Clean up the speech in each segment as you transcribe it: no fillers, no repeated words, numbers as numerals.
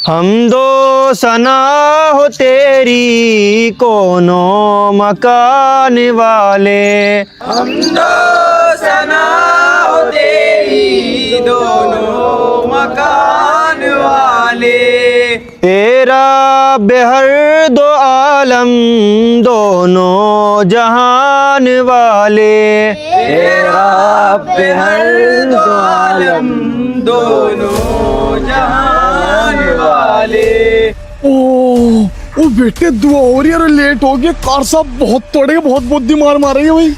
हम दो सना हो तेरी कोनो मकान वाले। हम दो सना हो तेरी दोनों मकान वाले। तेरा बेहर दो आलम दोनों जहान वाले। तेरा बेहर दो आलम दोनों जहान वाले। ओ बेटे दुआ हो रही है, लेट हो गया। कार साहब बहुत तोड़ेगा, बहुत बुद्धि मार मारेंगे भाई।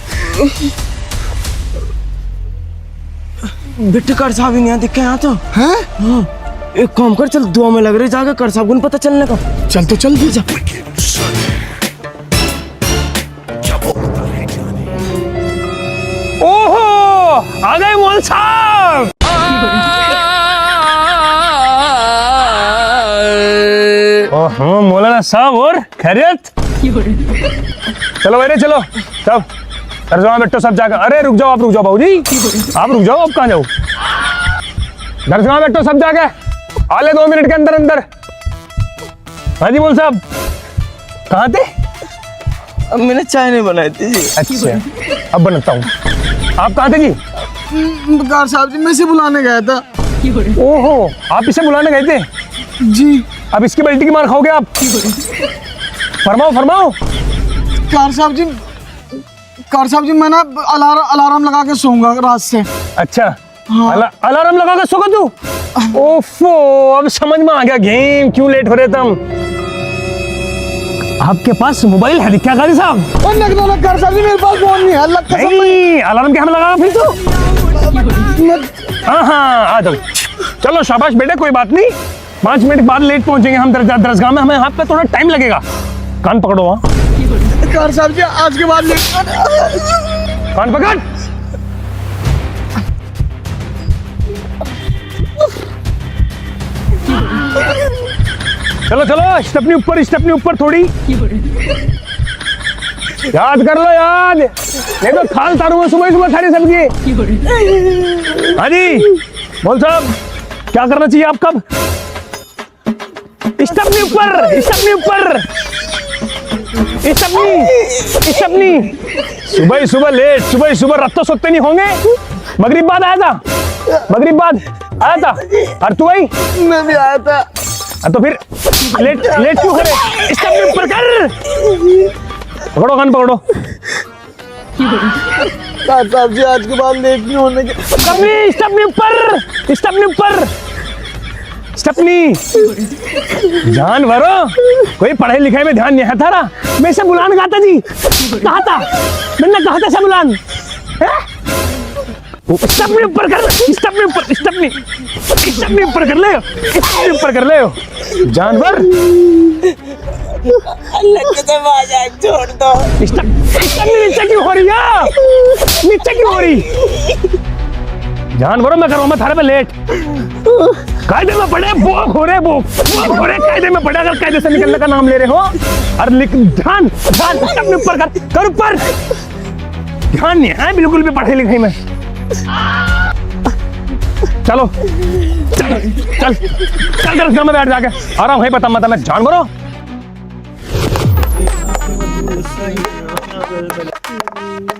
बेटे कर साहब यहाँ दिखे यहाँ तो हैं? हाँ, एक काम कर, चल दुआ में लग रही जाके कर साहब को नहीं पता चलने का। चल तो चल जा। ओहो आ गए मौल साहब। ओहो मौलाना साहब और खैरियत। चलो बेटे चलो सब दरगाह में बैठो सब जाकर। अरे रुक जाओ, आप रुक जाओ बाबूजी, आप रुक जाओ, आप कहाँ जाओ? दरगाह में बैठो सब जाके, आले 2 मिनट के अंदर अंदर। हाँ जी मौल साहब कहाँ थे? अब मैंने चाय नहीं बनाई थी जी। अच्छा अब बनाता हूँ। आप कहाँ थे जी? कार साहब जी मैं इसे बुलाने गया था। ओहो आप इसे बुलाने गए थे जी। अब इसकी बेल्टी की मार खाओगे आप। फरमाओ फरमाओ। कार साहब जी मैं ना अलार्म लगा के सोऊंगा रात से। अच्छा हाँ। अलार्म लगा के सोगा तू? ओफो अब समझ में आ गया गेम क्यों लेट हो रहे तुम। आपके पास मोबाइल है क्या गाड़ी साहब? और नगदों कार साहब जी मेरे पास फोन नहीं है। अल्लाह कसम। नहीं अलार्म क्या हम लगा फिर तो। हाँ हाँ आ जाओ। चलो शाबाश बेटे कोई बात नहीं, 5 मिनट बाद लेट पहुंचेंगे हम दरगाह में, हमें हाथ पे थोड़ा टाइम लगेगा। कान पकड़ो। वहाँ कार साहब जी आज के बाद कान पकड़। चलो चलो स्टेपनी ऊपर थोड़ी। याद कर लो याद, ये तो खाल तारू सुबह सारी सब्जी। हाँ जी बोल साहब क्या करना चाहिए आपका? स्टेपनी ऊपर सुबह लेट, सुबह रात तो सोते नहीं होंगे। मगरिब बाद आया था। और तू आई? मैं भी आया था। तो फिर लेट क्यों करे? स्टेपनी ऊपर कर। पकड़ो कान पकड़ो। कार साहब जी आज के बाद लेट नहीं होने के। स्टेपनी जानवरों, कोई पढ़ाई लिखाई में ध्यान नहीं है थारा। मैं इसे बुलान गाता जी कहा था, मैंने कहा था इसे बुलान। स्टेपनी ऊपर कर ले जानवर। अल्लाह कसम आ जाए छोड़ दो। नीचे क्यों हो रही? जानवरों मैं करूँ थारे पे लेट। कायदे में पड़े बोक हो रहे कायदे में पड़े। अगर कायदे से निकलने का नाम ले रहे हो और ध्यान अपने ऊपर कर ऊपर। ध्यान नहीं है बिल्कुल भी पढ़ाई लिखाई में। चलो चल दरगाह में बैठ जाके आराम है पता मत मैं जानवरों।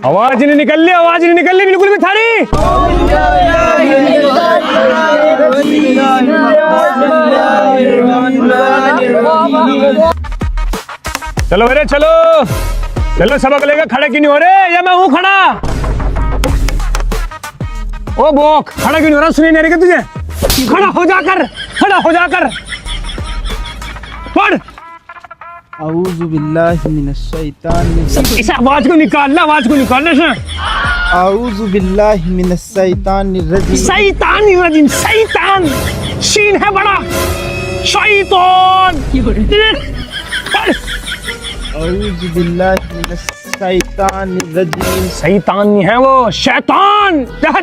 आवाज नहीं निकल रही बिल्कुल भी थारी। चलो बेरे चलो सबक लेकर खड़े क्यों नहीं हो रहे? या मैं हूं खड़ा? ओ बोक खड़ा क्यों नहीं हो रहा? सुनी नहीं रही तुझे? खड़ा हो जाकर पढ़। औज़ु बिल्लाहि मिनश शैतानिर इस आवाज को निकालना से। औज़ु बिल्लाहि मिनश शैतानिर रजीम। शैतान शीन है बड़ा। शैतान औज़ु बिल्लाहि मिनश शैतानिर रजीम। शैतान नहीं है वो, शैतान है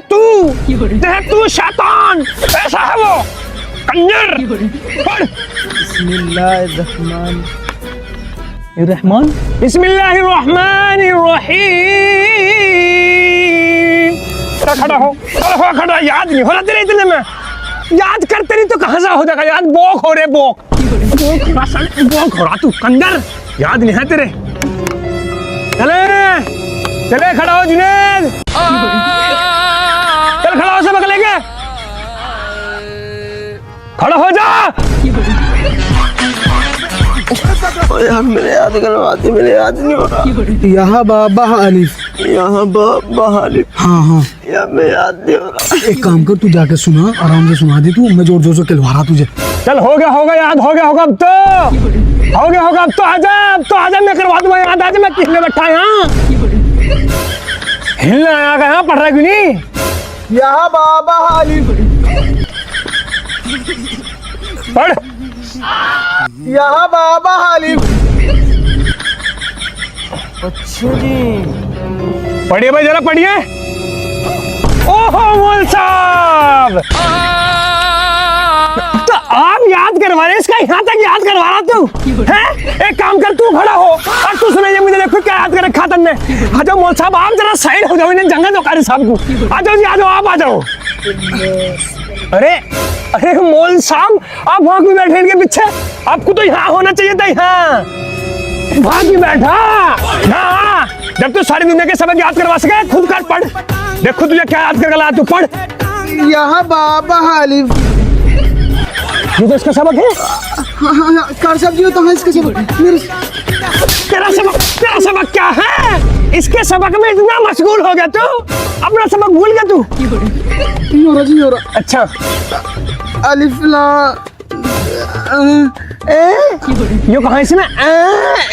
तू शैतान ऐसा है वो कंजर। पढ़। बिस्मिल्लाहिर्रहमानिर्रहीम। खड़ा याद नहीं हो रहा तेरे इतने में। याद करते नहीं तो कहाँ से हो जाएगा याद। बोक हो रे बोक, बोक हो रहा तू कंदर, याद नहीं है तेरे। चले चले, खड़ा हो जुनेद, चल खड़ा हो, सबक लेके खड़ा हो जा। यार मेरे याद करवाते, मेरे याद नहीं हो रहा। यहाँ बाबा अलिफ, यहाँ बाबा अलिफ। हाँ हाँ यार मैं याद नहीं हो रहा। एक काम कर, तू जाके सुना, आराम से सुना दे तू, मैं जोर जोर से खिलवा रहा तुझे। चल हो गया याद, हो गया होगा अब तो, हो गया होगा अब तो। आजा अब तो आजा, मैं करवा दूंगा याद। आज मैं किसने बैठा यहाँ हिलना आया यहाँ, पढ़ रहा क्यों नहीं। यहाँ बाबा अलिफ, पढ़। यहाँ बाबा अलिफ। पढ़िए भाई, जरा पढ़िए। ओहो मोल साहब, तो आप याद करवा रहे, इसका यहाँ तक याद करवा रहा तू है। एक काम कर, तू खड़ा हो और तू सुनाइए मुझे, देखो क्या याद कर रखा तुमने। आ जाओ मोल साहब, आप जरा साइड हो जाओ, इन्हें जंगल दो कारी साहब को। आ जाओ जी, आ जाओ, आप आ जाओ। अरे अरे मोल साहब, आप वहां क्यों बैठे इनके पीछे? आपको तो यहाँ होना चाहिए था, यहाँ वहां क्यों बैठा। हाँ, जब तू सारी दुनिया के सबक याद करवा सके, खुद कर पढ़। देखो तुझे क्या याद कर गला, तू पढ़। यहाँ बाबा अलिफ। ये तो इसका सबक है। हाँ, कार साहब जी तो है इसका सबक। तेरा सबक क्या है? इसके सबक में इतना मशगूल हो गया तू, अपना सबक भूल गया तू। नहीं हो रहा जी, हो रहा। अच्छा, अलिफ ला यो कहाँ इसमें,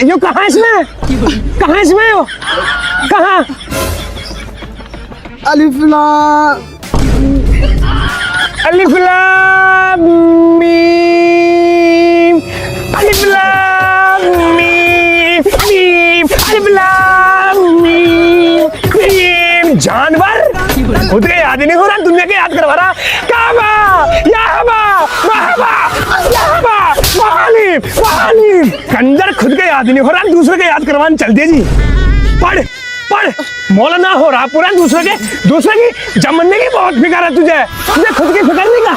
यो कहाँ इसमें, कहाँ इसमें, यो कहाँ। अलिफ ला अलिफ लाम मीम, अलिफ लाम मीम, मीम, अलिफ लाम मीम, मीम। जानवर खुद के याद ही नहीं हो रहा, दुनिया के याद करवा रहा। काबा, याबा, महबा, याबा, महालिफ, महालिफ। कंजर खुद के याद ही नहीं हो रहा, दूसरे के याद करवाने चल दे जी। पढ़ पढ़, मौलाना हो रहा पूरा, दूसरे की जमने की बहुत फिक्र है तुझे। तुझे खुद की फिक्र नहीं का,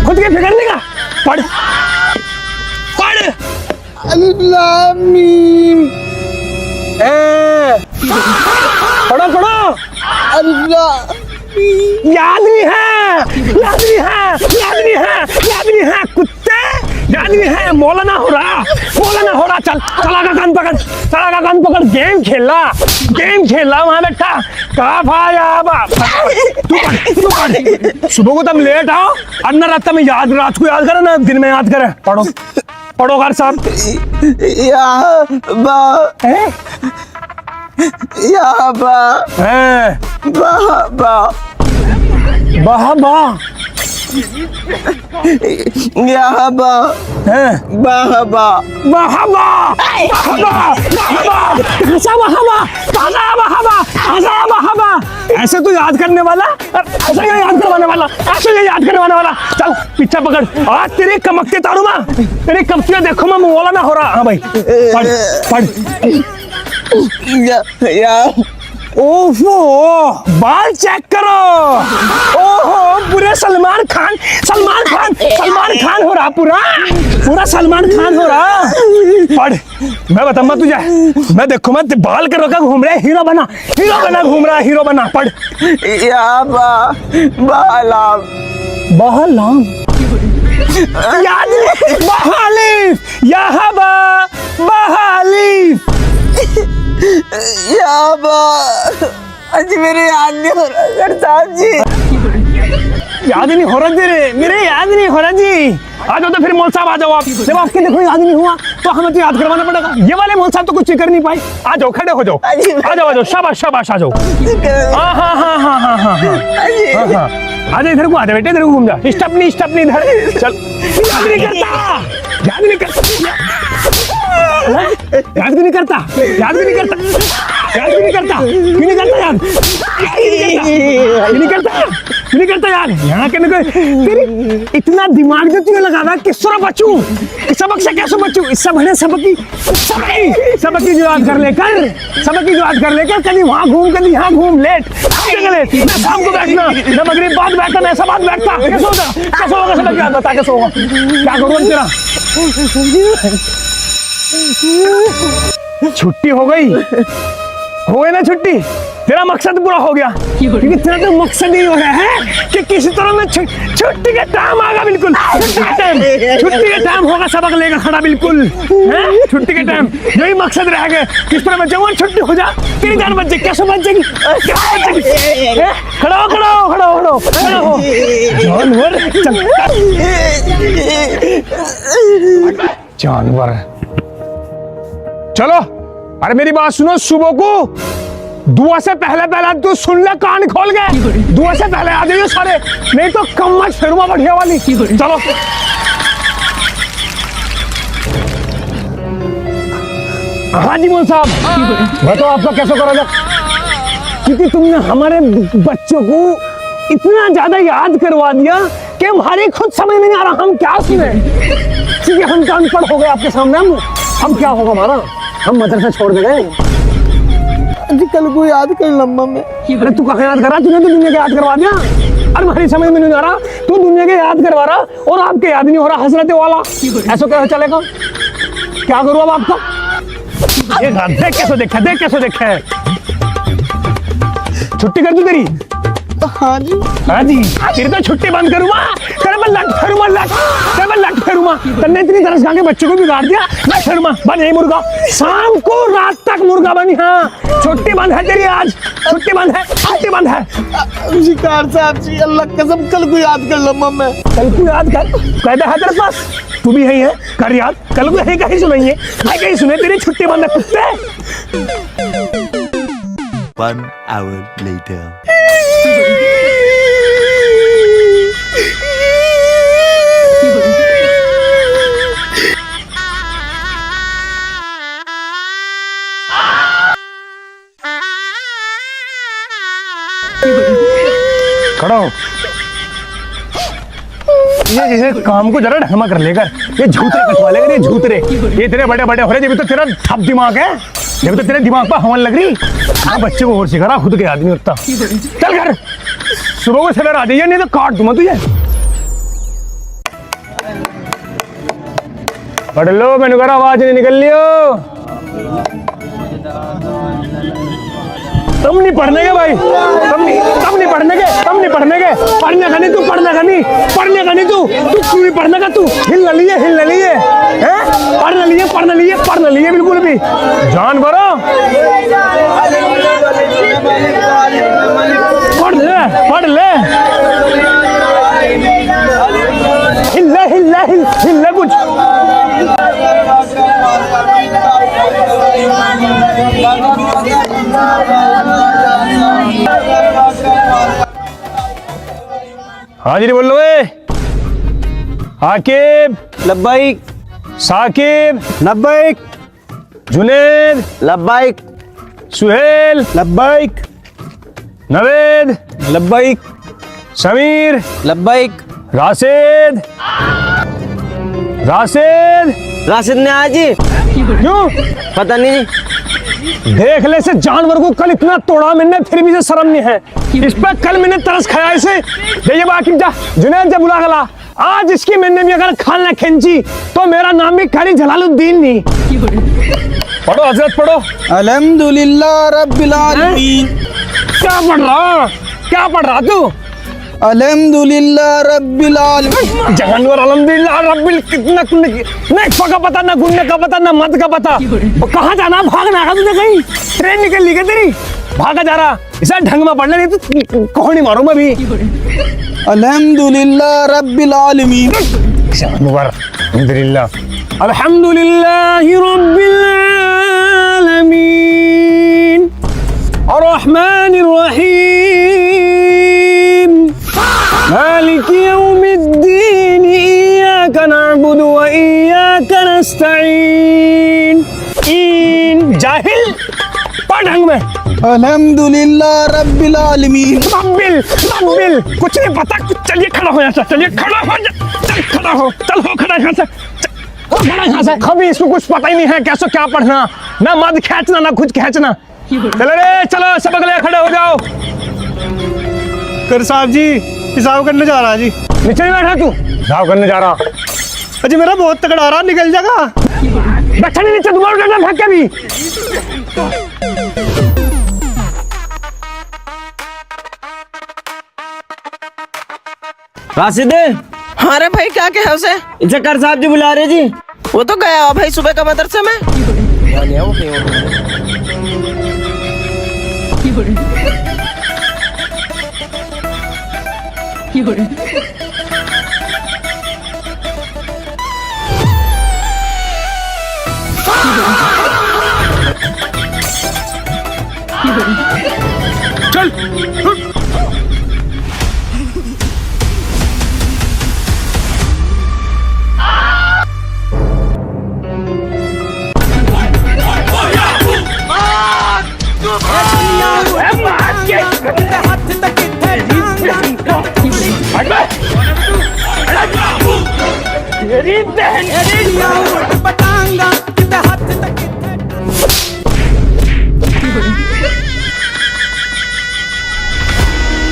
खुद की फिक्र नहीं का। पढ़ पढ़। अलिफ लाम मीम। पढ़ो पढ़ो। अलिफ ला याद नहीं है, याद नहीं है, याद नहीं है, याद नहीं है कुत्ते, याद नहीं है। मौलाना हो रहा, मौलाना हो रहा। चल चला का कान पकड़, चला का कान पकड़। गेम खेला वहां बैठा। काफ आया बाप, तू पढ़। सुबह को तुम लेट आओ, अन्ना रात में याद, रात को याद करे ना दिन में याद करे। पढ़ो पढ़ो कार साहब। यहाँ बा, यहाँ बा, बा बा, बाहा बा, यहाँ बा, बा बा, महबा, ऐसे तो याद करने वाला, ऐसे ये याद करवाने वाला, ऐसे ये याद करवाने वाला। चल पीछा पकड़। आज तेरी कमकते तारू माँ, तेरी कमतियाँ देखो मैं मौलाना हो रहा। हाँ भाई पढ़ पढ़। ओहो, बाल चेक करो। ओहो, पूरे सलमान खान हो रहा, पूरा सलमान खान हो रहा। पढ़, मैं बताऊंगा तुझे। मैं देखो, मैं बाल कर रखा घूम रहा, हीरो बना घूम रहा, हीरो बना। पढ़। यहाँ बा, बालाम, बहलाम, याद नहीं। बहालिफ, यहाँ बा, बहालिफ। यहाँ बा। आज मेरे याद नहीं हो रहा सर साहब जी, याद नहीं हो रहा तेरे, मेरे याद नहीं हो रहा जी। आ जाओ तो फिर मौल साहब आ जाओ आप। जब आपके देखो याद नहीं हुआ तो हमें तो याद करवाना पड़ेगा। ये वाले मौल साहब तो कुछ कर नहीं पाए। आ जाओ, खड़े हो जाओ, आ जाओ, शाबाश शाबाश, आ जाओ। हाँ हाँ हाँ हाँ हाँ हाँ हाँ, आ जाओ इधर को, आ जाओ बेटे, इधर को घूम जा। स्टपनी इधर। चल, याद नहीं करता, याद नहीं करता, याद भी नहीं करता, याद भी नहीं करता, याद भी नहीं करता, क्यों नहीं करता याद, क्यों नहीं करता, नहीं करता यार यहाँ के तेरी इतना दिमाग जो तुझे लगा रहा किस तरह बचूं, सबक से कैसे बचूं, इससे बड़े सबक की जुगाड़ कर लेकर कभी वहाँ घूम कभी यहाँ घूम, लेट मैं शाम को बैठना, मैं मगरिब बाद बैठता, मैं ऐसा बात बैठता, कैसे होगा समझ में आता, कैसे होगा, क्या करूँ तेरा। छुट्टी हो गई ना छुट्टी, तेरा मकसद पूरा हो गया, क्योंकि तेरा तो मकसद ही हो रहा है कि किसी तरह में छुट्टी का टाइम आगा, बिल्कुल छुट्टी का टाइम होगा, सबक लेकर खड़ा बिल्कुल है, छुट्टी के टाइम यही मकसद रह गया, किस तरह बच्चे छुट्टी हो जा, तेरी जान बच जाएगी, कैसे बच जाएगी, खड़ा हो जानवर। चलो अरे मेरी बात सुनो, सुबह को दुआ से पहले तू सुन ले, कान खोल गए, दुआ से पहले आ जाइए सारे, नहीं तो कम्मच फिरूंगा बढ़िया वाली। चलो हाँ जी मोहन साहब, बताओ आपका कैसे करा जाए, क्योंकि तुमने हमारे बच्चों को इतना ज्यादा याद करवा दिया कि हमारे खुद समझ में नहीं आ रहा हम क्या सुने, क्योंकि हम तो अनपढ़ हो गए आपके सामने, हम क्या होगा हमारा, हम मदरसा छोड़ दे गए। जी कल को याद कर लम्बा में। अरे तू कहाँ याद कर रहा, तूने तो दुनिया के याद करवा दिया, अरे हमारी समझ में नहीं आ रहा, तू दुनिया के याद करवा रहा और आपके याद नहीं हो रहा, हजरत वाला ऐसा कैसे चलेगा, क्या करूँ अब आपका, देख कैसे देखे, छुट्टी कर दी तेरी, हाँ जी तेरी तो छुट्टी बंद करूँगा, तेरे मैं लट फेरूंगा, तन्ने इतनी तरस खा के बच्चों को बिगाड़ दिया, लट फेरूंगा, बन यही मुर्गा, शाम को रात तक मुर्गा बनी, हाँ छुट्टी बंद है तेरी, आज छुट्टी बंद है। शिकार साहब जी, अल्लाह कसम कल को याद कर लम्बा में, कल को याद कर, कहता है तेरे पास, तू भी यही है, कर याद, कल को यही कहीं सुनेंगे, कहीं सुने तेरी छुट्टी बंद है कुत्ते। 1 hour later. खड़ा हो, ये काम को जरा ढंग कर लेकर, ये झूतरे कटवा लेकर, ये तेरे बड़े बड़े हो रहे, जब तो तेरा ठप दिमाग है, जब तो तेरे दिमाग पर हवन लग रही, बच्चे को और सिखा रहा, खुद के आदमी होता, चल घर सुबह को सवेरे आ जाइए, नहीं तो काट दूंगा तुझे। पढ़ लो, मैंने कहा आवाज नहीं निकल लियो, तुम नहीं पढ़ने के भाई, तुम नहीं पढ़ने के, पढ़ने का नहीं तू क्यों नहीं पढ़ने का, तू हिल न लिए हैं, पढ़ न लिए बिल्कुल भी, जानवरों पढ़ ले हिल ले कुछ, हाँ जी बोल लो, आकिब लब्बाइक, साकिब लब्बाइक, जुनेद लब्बाइक, सुहेल लब्बाइक, नवेद लब्बाइक, समीर लब्बाइक, राशिद राशिद ने आज क्यों पता नहीं, देख ले से जानवर को कल इतना तोड़ा मैंने, फिर भी से शर्म नहीं है इस पर, कल मैंने तरस खाया इसे, ये बाकी जा जुनैद बुला गला, आज इसकी मैंने भी अगर खाना खींची तो मेरा नाम भी खाली जलालुद्दीन नहीं। पढ़ो हजरत पढ़ो, अल्हम्दुलिल्लाह रब्बिल आलमीन, क्या पढ़ रहा तू, अल्हम्दुलिल्लाह रब्बिल आलमीन, जानवर अल्हम्दुलिल्लाह रब्बिल, कितना नहीं का पता, ना गुन्ने का पता, ना मत का पता, कहाँ जाना, भागना है तुझे, कहीं ट्रेन निकल ली क्या तेरी, भागा जा रहा, इसे ढंग में पढ़ ले, नहीं तो कोहनी मारूं मैं भी। अल्हम्दुलिल्लाह रब्बिल आलमीन, जानवर अल्हम्दुलिल्लाह रब्बिल आलमीन, अर्रहमानिर रहीम, मालिक यौमिद्दीन, इय्याका नअबुदु व इय्याका नस्तईन। जाहिल पढ़ ढंग में। अल्हम्दुलिल्लाह रब्बिल आलमीन। मब्बिल कुछ नहीं पता कुछ। चलिए खड़ा हो यहाँ से, चलिए खड़ा हो जा, चल खड़ा हो, चल हो खड़ा यहाँ से, खड़ा यहाँ से। कभी इसको कुछ पता ही नहीं है कैसे क्या पढ़ना, ना मद खींचना ना कुछ खींचना। चलो रे चलो सब अगले खड़े हो जाओ। कर साहब जी हिसाब करने जा रहा जी। नीचे नहीं बैठा तू, हिसाब करने जा रहा। अजी मेरा बहुत तगड़ा रहा, निकल जाएगा। बैठा नहीं नीचे, दोबारा उठा फेंक के भी। राशिद, हाँ रे भाई क्या कहे उसे? इसे कर साहब जी बुला रहे जी। वो तो गया हो भाई सुबह का मदरसे में। चल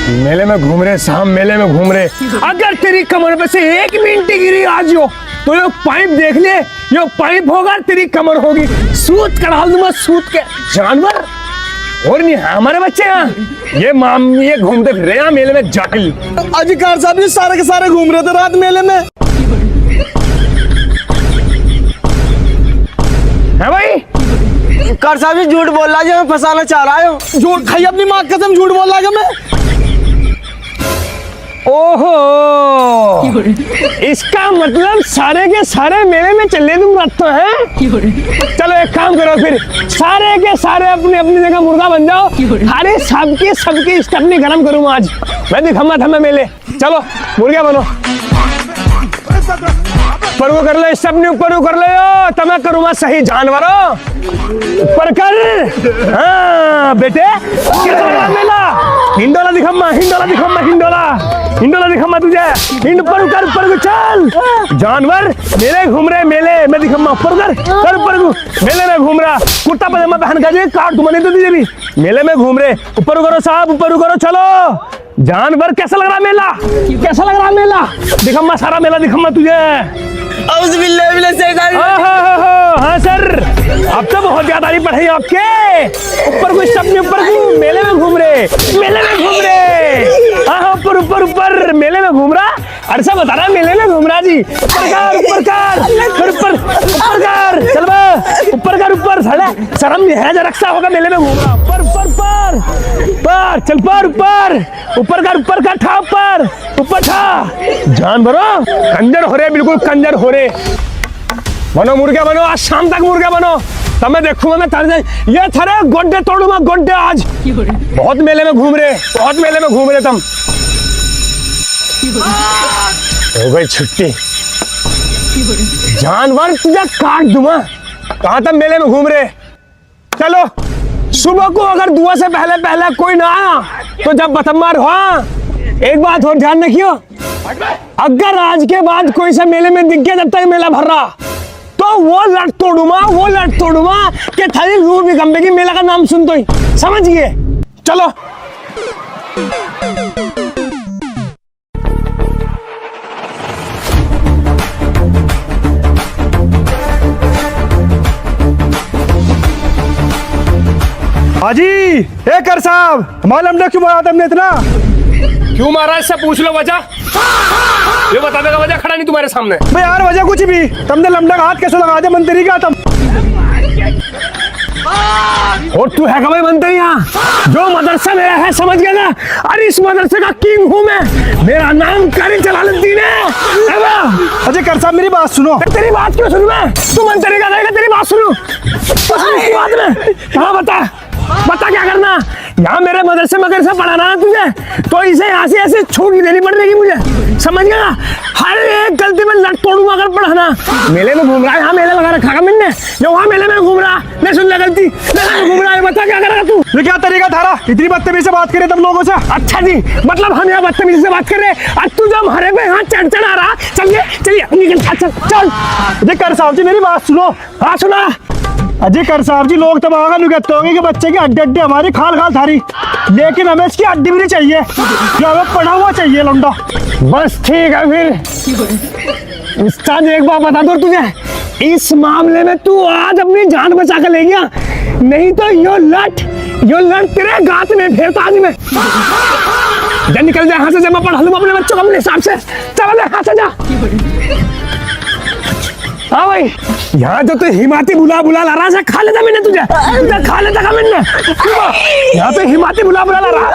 मेले में घूम रहे शाम, मेले में घूम रहे। अगर तेरी कमर पे से 1 मिनट गिरी आज यो तो ये पाइप देख ले, ये पाइप होगा तेरी कमर होगी। सूत करा दूंगा, सूत के जानवर। और नहीं हमारे बच्चे यहाँ ये घूमते फिर रहे यहाँ मेले में जाहिल। अधिकार साहब जी सारे के सारे घूम रहे थे रात मेले में। है भाई कर साहब जी झूठ बोल रहा है, हमें फंसाना चाह रहा है। झूठ खाई अपनी माँ की कसम, झूठ बोल रहा मैं। ओहो, इसका मतलब सारे के सारे मेले में चले तुम रखते हैं। चलो एक काम करो फिर, सारे के सारे अपनी अपनी जगह मुर्गा बन जाओ। अरे सबकी स्टपनी गरम करूँ आज मैं, दिखाऊंगा था मेले। चलो मुर्गा बनो, ऊपर को कर ले स्टपनी, ऊपर को कर ले तब मैं करूँगा सही जानवरों। ऊपर कर। हाँ बेटे मेला हिंडोला दिखाऊंगा, हिंडोला दिखाऊंगा तुझे। हिंड ऊपर को चल जानवर। मेले घूम रहे मेले में दिखाऊंगा, ऊपर कर ऊपर को। मेले में घूम रहा, कुर्ता पजामा पहन कर काट तुम नहीं तो तुझे भी। मेले में घूम रहे, ऊपर करो साहब, ऊपर करो। चलो जानवर कैसा लग रहा मेला, कैसा लग रहा मेला? दिखाऊंगा सारा मेला दिखाऊंगा तुझे। हाँ सर, अब तो बहुत ज्यादा पढ़ाई आपके। ऊपर को सबने ऊपर को मेले में घूम रहे, हाँ ऊपर मेले में घूम रहा। अरे सब बता रहा मेले में घूम रहा जी। ऊपर कर चल बा, ऊपर साला शर्म नहीं है, जरा रक्षा होगा मेले में घूम रहा। ऊपर चल ऊपर कर ठा ऊपर ठा। जानवरों कंजर हो रहे, बिल्कुल कंजर हो रहे। बनो मुर्गा बनो, आज शाम तक मुर्गा बनो, तब मैं देखूंगा मैं तारे ये थारे गोड्डे तोड़ूंगा, गोड्डे आज। बहुत मेले में घूम रहे तुम। हो गई छुट्टी, जानवर तुझे काट दूंगा। कहाँ तक मेले में घूम रहे? चलो सुबह को अगर दुआ से पहले कोई ना आया तो जब बतम्मार हुआ। एक बात और ध्यान रखियो, अगर आज के बाद कोई सा मेले में दिख गया जब तक मेला भर रहा तो वो लट तोड़ूंगा कि थाली रूह भी कंबेगी। मेला का नाम सुन तो ही समझ गए। चलो हाजी ए कर साहब, हमारा लमडा क्यों मारा तुमने इतना? क्यों मारा इससे पूछ लो वजह। ये बता देगा वजह, खड़ा नहीं तुम्हारे सामने। भाई यार वजह कुछ भी, तुमने लमडा का हाथ कैसे लगा दिया मंत्री का तुम? और तू है भाई मंत्री यहाँ, जो मदरसा मेरा है समझ गया ना? अरे इस मदरसे का किंग हूँ मैं, मेरा नाम कारी जलालुद्दीन है। अजय कर साहब मेरी बात सुनो। तेरी बात क्यों सुनूं मैं? तू मंत्री का रहेगा, तेरी बात सुनूं बाद में। हाँ बता क्या करना? यहाँ मेरे मदरसे पढ़ाना है तुझे, तो इसे यहाँ से ऐसे छूट देनी पड़ रही मुझे, समझ गया? हर एक गलती में लट तोड़ूंगा अगर पढ़ाना। मेले में घूम रहा है, यहाँ मेले लगा रखा है मैंने, जो वहाँ मेले में घूम रहा नहीं सुन ले गलती, घूम रहा है, बता क्या करेगा तू? ये क्या तरीका थारा, इतनी बदतमीजी से बात करे तुम लोगों से? अच्छा जी, मतलब हम यहाँ बदतमीजी से बात कर रहे हैं, आज तू जब हमारे पे यहाँ चढ़ आ रहा, चलिए चलिए निकल, अच्छा चल। अजय कर साहब जी मेरी बात सुनो। हाँ सुना। अजय कर साहब जी, लोग तो मांगा कहते होंगे कि बच्चे की अड्डे हमारी खाल थारी, लेकिन हमें इसकी अड्डी भी नहीं चाहिए, जो हमें पढ़ा हुआ चाहिए लौंडा। बस ठीक है फिर, उस्ताद एक बात बता दो तुझे, इस मामले में तू आज अपनी जान बचा कर ले गया, नहीं तो यो लट तेरे गात में फेरता आज में। जा निकल जा यहाँ से, जब मैं पढ़ा लूँ अपने बच्चों को अपने हिसाब से, चल यहाँ से जा। हाँ भाई, यहाँ जो तू हिमाती बुला ला रहा है, खा लेता मैंने तुझे खा लेता का मैंने, यहाँ पे हिमाती बुला ला रहा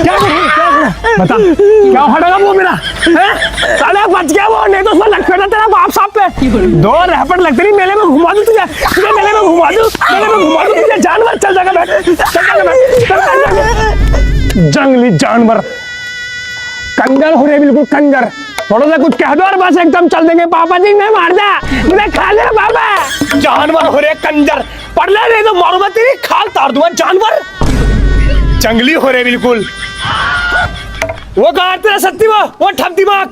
क्या बता, क्या हटेगा वो मेरा? साले बच गया वो, नहीं तो उसमें लग फेंटा तेरा बाप साहब पे। दो रैपट लगते नहीं, मेले में घुमा दूं तुझे, मेले में घुमा दूं तुझे, जानवर चल जाएगा बैठ, जंगली जानवर, कंजर हो रहे बिल्कुल कंजर। थोड़ा सा कुछ कह दो और बस एकदम चल देंगे। पापा जी मैं मार दे, मुझे खा ले बाबा। जानवर हो रहे कंजर, पढ़ ले नहीं तो मारूंगा तेरी खाल तार दूंगा। जानवर जंगली हो रहे बिल्कुल। वो कहा तेरा सत्ती वो ठप दिमाग,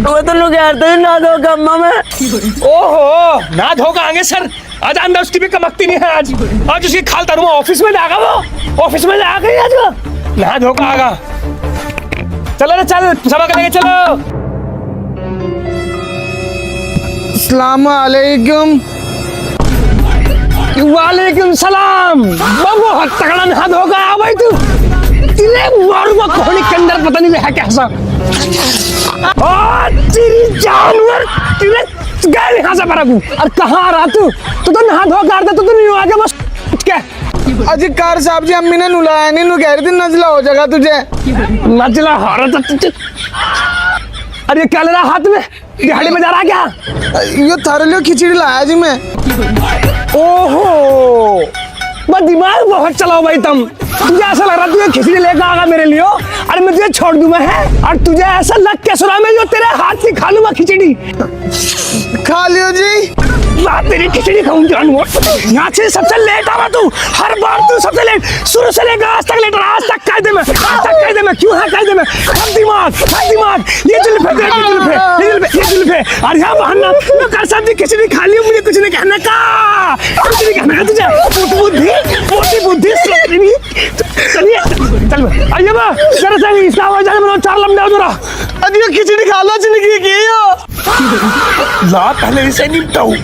वो तो लोग कहते ना दो गम्मा में। ओहो ना धोखा आगे सर, आज अंदर उसकी भी कमकती नहीं है। आज उसकी खाल तारूंगा, ऑफिस में जाएगा वो, ऑफिस में जाएगा आज वो, ना धोखा आगा। चलो रे चल, सबक लेके चलो। अस्सलाम वालेकुम। वालेकुम सलाम। बहुत तगड़ा हाथ होगा भाई तू, तिले मारूंगा कोहनी के अंदर, पता नहीं है कैसा। तेरी जानवर, तिले गए यहाँ से परगू। और कहाँ आ रहा तू? तू तो नहा धो कर दे, तू तो नहीं आगे बस क्या? अजी कार साहब जी, अम्मी ने नुलाया नहीं, नु कह रही थी नजला हो जाएगा तुझे। नजला हो रहा था। अरे क्या ले रहा हाथ में, दिहाड़ी में जा रहा क्या? ये थारे लिए खिचड़ी लाया जी मैं। ओहो बस दिमाग बहुत चलाओ भाई तुम, तुझे ऐसा लग रहा तुझे खिचड़ी लेकर आगा मेरे लिए, अरे मैं तुझे छोड़ दूंगा है, और तुझे ऐसा लग के सुना मैं जो तेरे हाथ से खा लूंगा खिचड़ी। खा लियो जी। मैं तेरी खिचड़ी खाऊं जानवर। यहाँ से सबसे लेट आवा तू, हर बार तू सबसे लेट, शुरू से लेकर आज तक लेट, आज तक कायदे में, क्यों है कायदे में? हर दिमाग, ये जुल्फे, और यहाँ बहाना, मैं कर सकती खिचड़ी खा ली, मुझे कुछ नहीं कहने का, तुझे मोटी बुद्धि। चलिए चल आइए बा, जरा सा इसका आवाज आने में 4 लम्बे हो रहा। अजी ये खिचड़ी खा लो जिंदगी की। ला पहले इसे निपटाऊं।